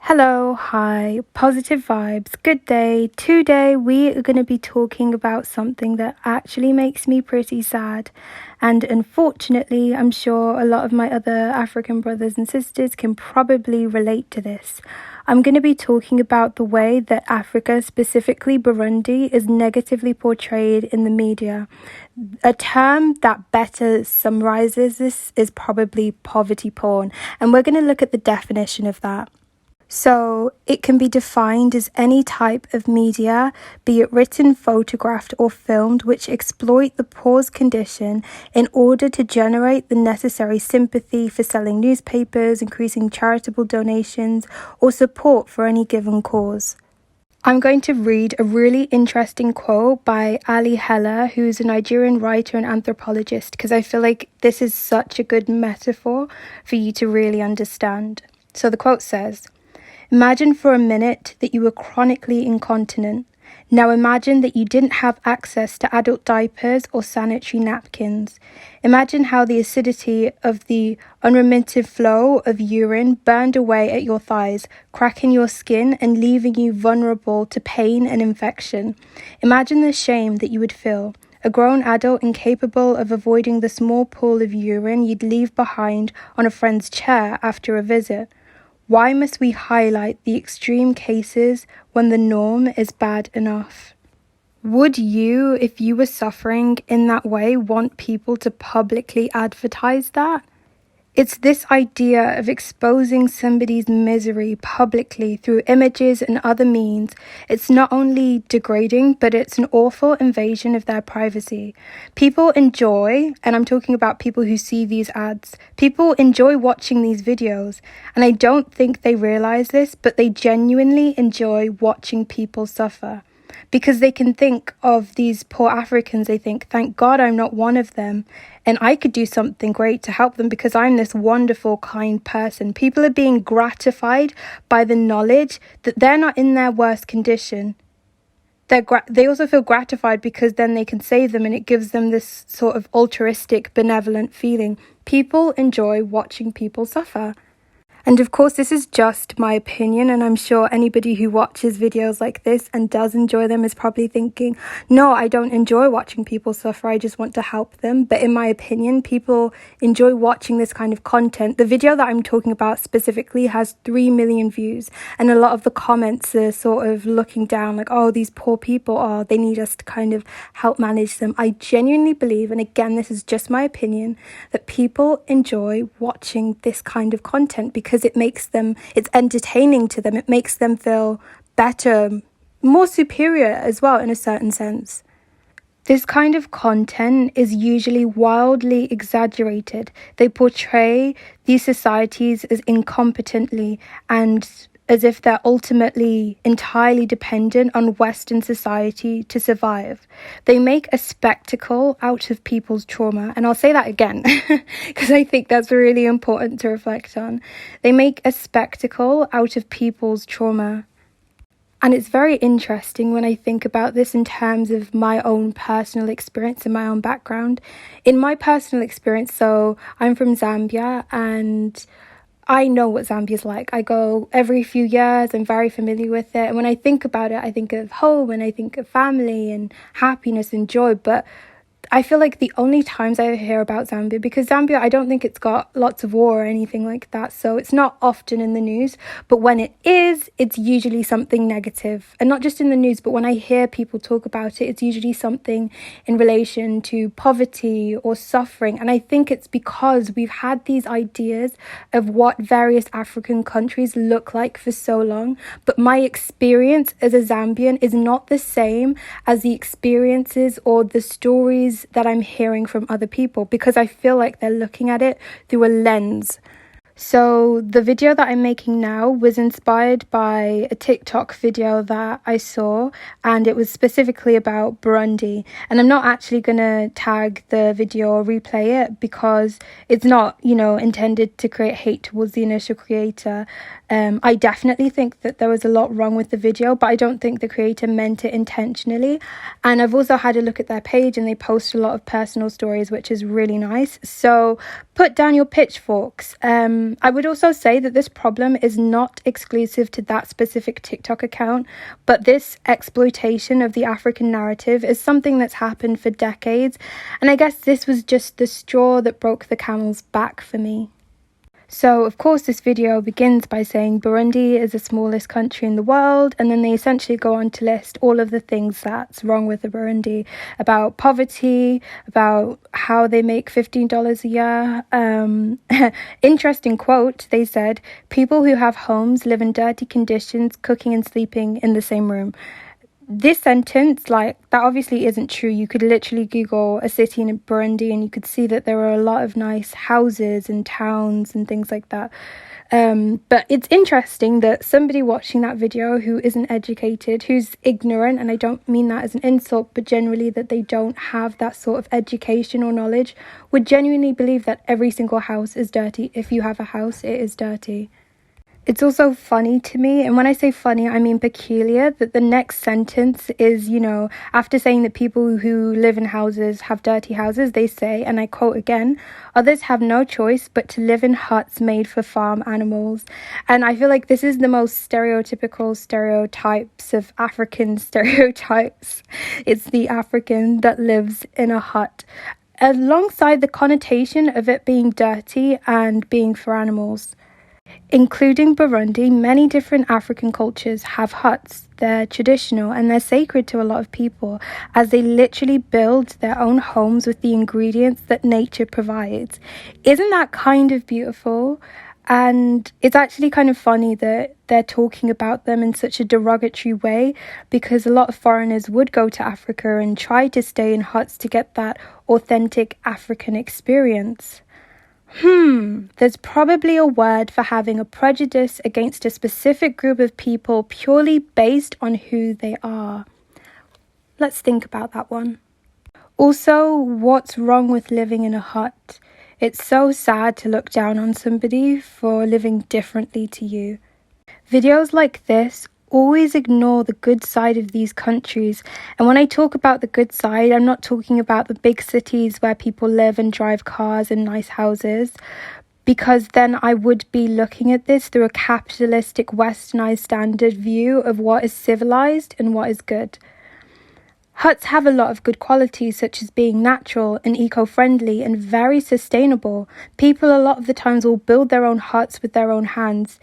Hello, hi, positive vibes, good day. Today we are going to be talking about something that actually makes me pretty sad. And unfortunately, I'm sure a lot of my other African brothers and sisters can probably relate to this. I'm going to be talking about the way that Africa, specifically Burundi, is negatively portrayed in the media. A term that better summarizes this is probably poverty porn. And we're going to look at the definition of that. So, it can be defined as any type of media, be it written, photographed, or filmed, which exploit the poor's condition in order to generate the necessary sympathy for selling newspapers, increasing charitable donations, or support for any given cause. I'm going to read a really interesting quote by Ali Heller, who's a Nigerian writer and anthropologist, because I feel like this is such a good metaphor for you to really understand. So the quote says, "Imagine for a minute that you were chronically incontinent. Now imagine that you didn't have access to adult diapers or sanitary napkins. Imagine how the acidity of the unremitted flow of urine burned away at your thighs, cracking your skin and leaving you vulnerable to pain and infection. Imagine the shame that you would feel. A grown adult incapable of avoiding the small pool of urine you'd leave behind on a friend's chair after a visit. Why must we highlight the extreme cases when the norm is bad enough?" Would you, if you were suffering in that way, want people to publicly advertise that? It's this idea of exposing somebody's misery publicly through images and other means. It's not only degrading, but it's an awful invasion of their privacy. People enjoy, and I'm talking about people who see these ads, people enjoy watching these videos. And I don't think they realize this, but they genuinely enjoy watching people suffer. Because they can think of these poor Africans, they think, thank God I'm not one of them, and I could do something great to help them because I'm this wonderful, kind person. People are being gratified by the knowledge that they're not in their worst condition. They also feel gratified because then they can save them, and it gives them this sort of altruistic, benevolent feeling. People enjoy watching people suffer. And of course, this is just my opinion, and I'm sure anybody who watches videos like this and does enjoy them is probably thinking, no, I don't enjoy watching people suffer, I just want to help them. But in my opinion, people enjoy watching this kind of content. The video that I'm talking about specifically has 3 million views, and a lot of the comments are sort of looking down like, oh, these poor people, oh, they need us to kind of help manage them. I genuinely believe, and again, this is just my opinion, that people enjoy watching this kind of content because it's entertaining to them. It makes them feel better, more superior as well in a certain sense. This kind of content is usually wildly exaggerated. They portray these societies as incompetently and as if they're ultimately entirely dependent on Western society to survive. They make a spectacle out of people's trauma. And I'll say that again, because I think that's really important to reflect on. They make a spectacle out of people's trauma. And it's very interesting when I think about this in terms of my own personal experience and my own background. In my personal experience, so I'm from Zambia, and I know what Zambia's like. I go every few years. I'm very familiar with it. And when I think about it, I think of home and I think of family and happiness and joy. But I feel like the only times I hear about Zambia, because Zambia, I don't think it's got lots of war or anything like that. So it's not often in the news. But when it is, it's usually something negative. And not just in the news, but when I hear people talk about it, it's usually something in relation to poverty or suffering. And I think it's because we've had these ideas of what various African countries look like for so long. But my experience as a Zambian is not the same as the experiences or the stories that I'm hearing from other people, because I feel like they're looking at it through a lens. So the video that I'm making now was inspired by a TikTok video that I saw, and it was specifically about Burundi. And I'm not actually going to tag the video or replay it because it's not, intended to create hate towards the initial creator. I definitely think that there was a lot wrong with the video, but I don't think the creator meant it intentionally. And I've also had a look at their page, and they post a lot of personal stories, which is really nice. So put down your pitchforks. I would also say that this problem is not exclusive to that specific TikTok account, but this exploitation of the African narrative is something that's happened for decades, and I guess this was just the straw that broke the camel's back for me. So, of course, this video begins by saying Burundi is the smallest country in the world, and then they essentially go on to list all of the things that's wrong with the Burundi, about poverty, about how they make $15 a year. Interesting quote, they said, people who have homes live in dirty conditions, cooking and sleeping in the same room. This sentence, that obviously isn't true. You could literally Google a city in Burundi and you could see that there are a lot of nice houses and towns and things like that. But it's interesting that somebody watching that video who isn't educated, who's ignorant, and I don't mean that as an insult, but generally that they don't have that sort of education or knowledge, would genuinely believe that every single house is dirty. If you have a house, it is dirty. It's also funny to me, and when I say funny, I mean peculiar, that the next sentence is, after saying that people who live in houses have dirty houses, they say, and I quote again, others have no choice but to live in huts made for farm animals. And I feel like this is the most stereotypical stereotypes of African stereotypes. It's the African that lives in a hut, alongside the connotation of it being dirty and being for animals. Including Burundi, many different African cultures have huts. They're traditional and they're sacred to a lot of people, as they literally build their own homes with the ingredients that nature provides. Isn't that kind of beautiful? And it's actually kind of funny that they're talking about them in such a derogatory way, because a lot of foreigners would go to Africa and try to stay in huts to get that authentic African experience. There's probably a word for having a prejudice against a specific group of people purely based on who they are. Let's think about that one. Also, what's wrong with living in a hut? It's so sad to look down on somebody for living differently to you. Videos like this always ignore the good side of these countries. And when I talk about the good side, I'm not talking about the big cities where people live and drive cars and nice houses, because then I would be looking at this through a capitalistic, westernized standard view of what is civilized and what is good. Huts have a lot of good qualities, such as being natural and eco-friendly and very sustainable. People a lot of the times will build their own huts with their own hands.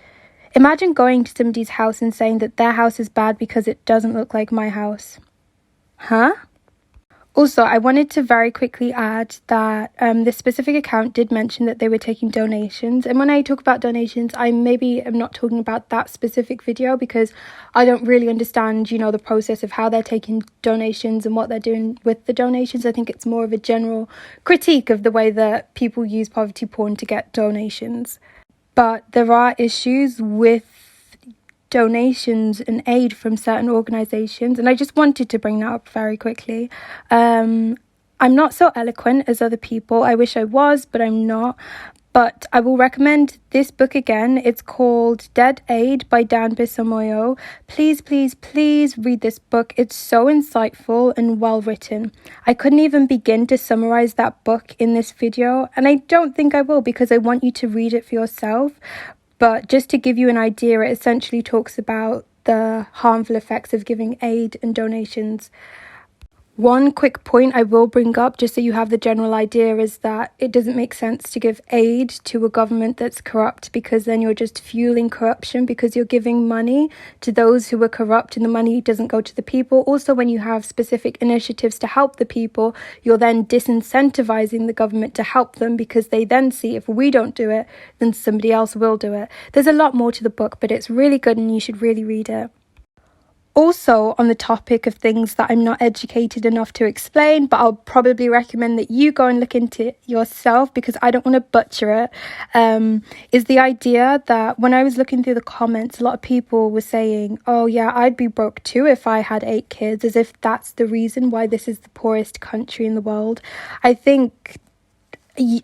Imagine going to somebody's house and saying that their house is bad because it doesn't look like my house. Huh? Also, I wanted to very quickly add that this specific account did mention that they were taking donations. And when I talk about donations, I maybe am not talking about that specific video, because I don't really understand, the process of how they're taking donations and what they're doing with the donations. I think it's more of a general critique of the way that people use poverty porn to get donations. But there are issues with donations and aid from certain organisations, and I just wanted to bring that up very quickly. I'm not so eloquent as other people. I wish I was, but I'm not. But I will recommend this book again. It's called Dead Aid by Dambisa Moyo. Please, please, please read this book. It's so insightful and well written. I couldn't even begin to summarize that book in this video, and I don't think I will, because I want you to read it for yourself. But just to give you an idea, it essentially talks about the harmful effects of giving aid and donations. One quick point I will bring up, just so you have the general idea, is that it doesn't make sense to give aid to a government that's corrupt, because then you're just fueling corruption, because you're giving money to those who are corrupt and the money doesn't go to the people. Also, when you have specific initiatives to help the people, you're then disincentivizing the government to help them, because they then see if we don't do it, then somebody else will do it. There's a lot more to the book, but it's really good and you should really read it. Also, on the topic of things that I'm not educated enough to explain, but I'll probably recommend that you go and look into it yourself, because I don't want to butcher it, is the idea that when I was looking through the comments, a lot of people were saying, oh yeah, I'd be broke too if I had 8 kids, as if that's the reason why this is the poorest country in the world. I think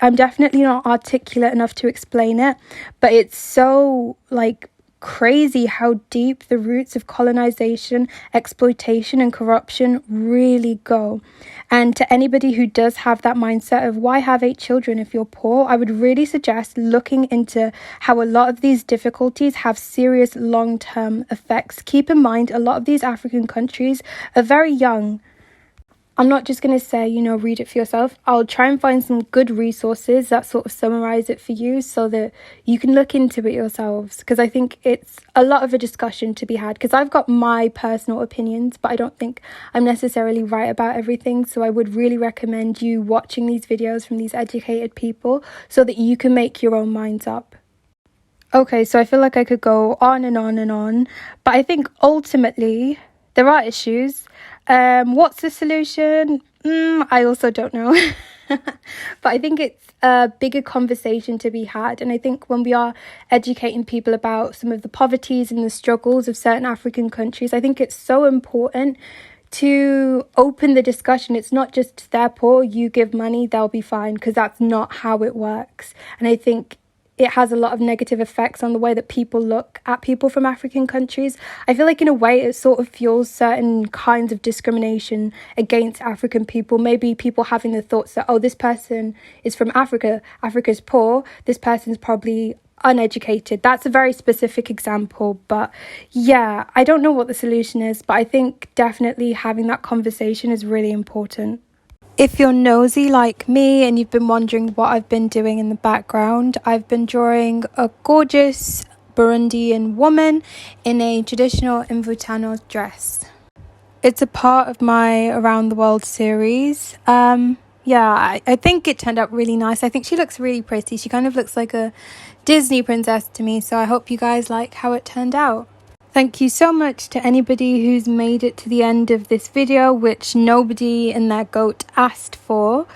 I'm definitely not articulate enough to explain it, but it's so crazy how deep the roots of colonization, exploitation, and corruption really go. And to anybody who does have that mindset of why have 8 children if you're poor, I would really suggest looking into how a lot of these difficulties have serious long-term effects. Keep in mind, a lot of these African countries are very young. I'm not just going to say, read it for yourself. I'll try and find some good resources that sort of summarize it for you so that you can look into it yourselves. Because I think it's a lot of a discussion to be had. Because I've got my personal opinions, but I don't think I'm necessarily right about everything. So I would really recommend you watching these videos from these educated people so that you can make your own minds up. Okay, so I feel like I could go on and on and on. But I think ultimately there are issues. What's the solution? I also don't know. But I think it's a bigger conversation to be had. And I think when we are educating people about some of the poverties and the struggles of certain African countries, I think it's so important to open the discussion. It's not just they're poor, you give money, they'll be fine, because that's not how it works. And I think it has a lot of negative effects on the way that people look at people from African countries. I feel like in a way it sort of fuels certain kinds of discrimination against African people. Maybe people having the thoughts that, oh, this person is from Africa, Africa's poor, this person's probably uneducated. That's a very specific example, but yeah, I don't know what the solution is, but I think definitely having that conversation is really important. If you're nosy like me and you've been wondering what I've been doing in the background, I've been drawing a gorgeous Burundian woman in a traditional Imvutano dress. It's a part of my Around the World series. I think it turned out really nice. I think she looks really pretty. She kind of looks like a Disney princess to me, so I hope you guys like how it turned out. Thank you so much to anybody who's made it to the end of this video, which nobody and their goat asked for.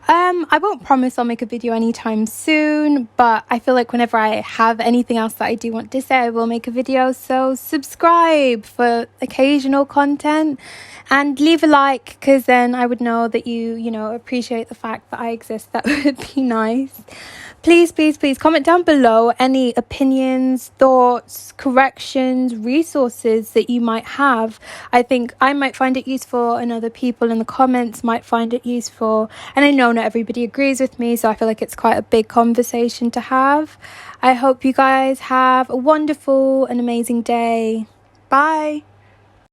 I won't promise I'll make a video anytime soon, but I feel like whenever I have anything else that I do want to say, I will make a video. So subscribe for occasional content and leave a like, because then I would know that you appreciate the fact that I exist. That would be nice. Please comment down below any opinions, thoughts, corrections, resources that you might have. I think I might find it useful and other people in the comments might find it useful. And I know not everybody agrees with me, so I feel like it's quite a big conversation to have. I hope you guys have a wonderful and amazing day. Bye.